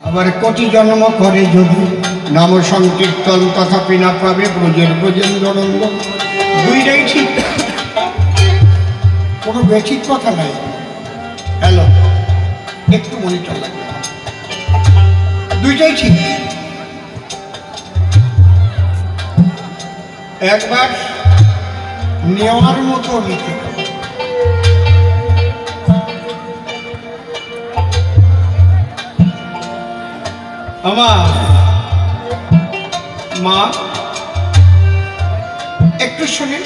আবার কোটি জন্ম করে যদি নাম সংকীর্তন তথাপি না পাবে ব্রজের ব্রজেন্দ্রনন্দ। দুইটাই ঠিক, কোনো বেঠিক কথা নাই। হ্যালো, একটু মনিটর লাগবে, দুইটাই ঠিক। একবার নেওয়ার মতো নিতে হবে। আমার মা একটু শুনেন,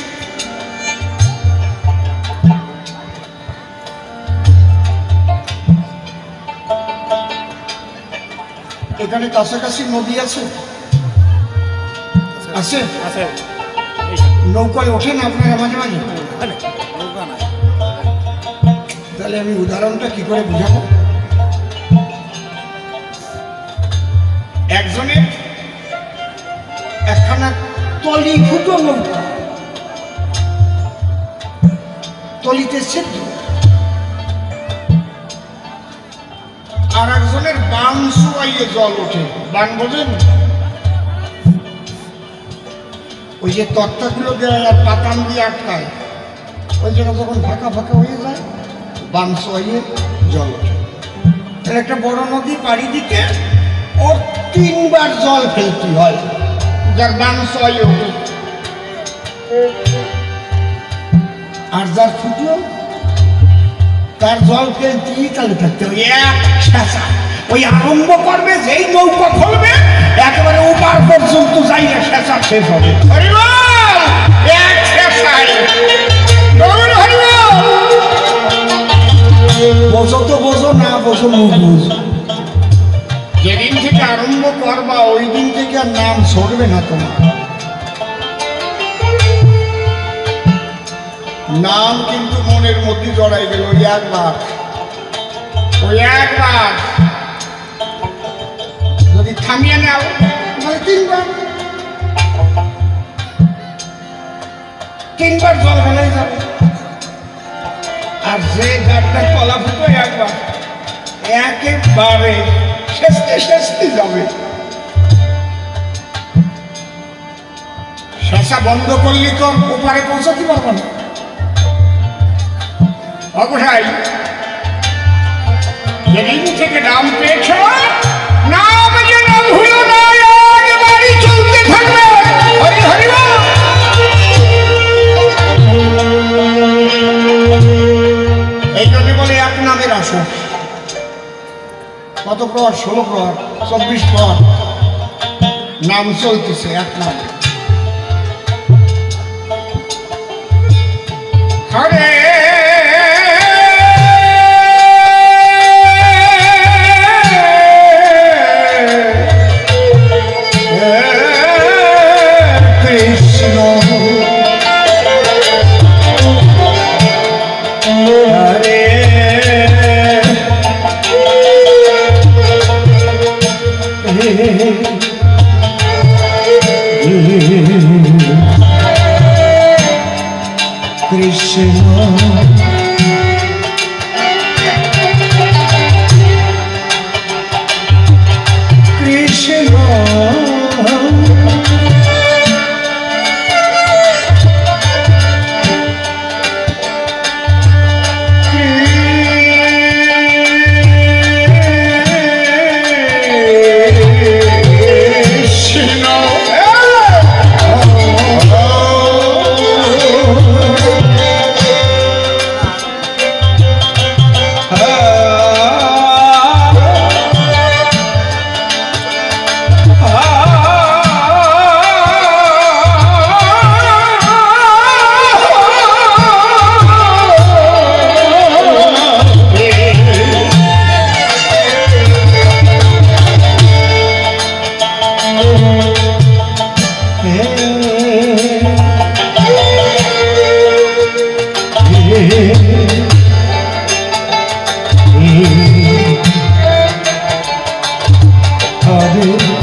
এখানে কাছাকাছি নদী আছে? আছে, নৌকায় ওঠেন আপনারা মাঝে মাঝে? তাহলে আমি উদাহরণটা কি করে বুঝাবো? একজনের একখানা তলি ফুটো নৌকা, তলিতে সেদ্ধ, আর একজনের বান শুয়াইয়ে জল ওঠে। বান বোঝেন? ওই যে তক্তাগুলো দেয় আর পাতান দিয়ে আটকায়, ওই জায়গা যখন ফাঁকা ফাঁকা হয়ে যায় বান শুয়াইয়ে জল ওঠে। তাহলে একটা বড় নদী পাড়ি দিতে ওর 3 বার জল ফেলতে হয়, যার বান শুয়াইয়ে ওঠে। আর যার ফুটলো তার জল ফেলতেই চালু থাকতে হবে। ওই আরম্ভ করবে, যেই নৌকা খুলবে একেবারে ওপার পর্যন্ত যাইলে শেষা শেষ হবে। বোঝো তো বোঝো, না বোঝো মুখ বোঝো। যেদিন থেকে আরম্ভ করবা ওই দিন থেকে আর নাম ছড়বে না তোমার। নাম কিন্তু মনের মধ্যে জড়াই গেল। ওই একবার যদি থামিয়ে নাও তাহলে 3 বার জল ফেলাই যাবে। আর যে গাড়টা কলা ফুটো একবার, একেবারে শেষতে যাবে। শেষা বন্ধ করলি তো ওপারে পৌঁছাতে পারবো না। অবশ্যই যেদিন থেকে নাম পেয়েছ, নাম যেন ভুলো না, একেবারেই চলতে থাকবে। হরি হরি বল। এই জন্য বলে এক নামের আসর। কত প্রহর? 16 প্রহর, 24 প্রহর নাম চলতেছে এক নামে। হরে Hare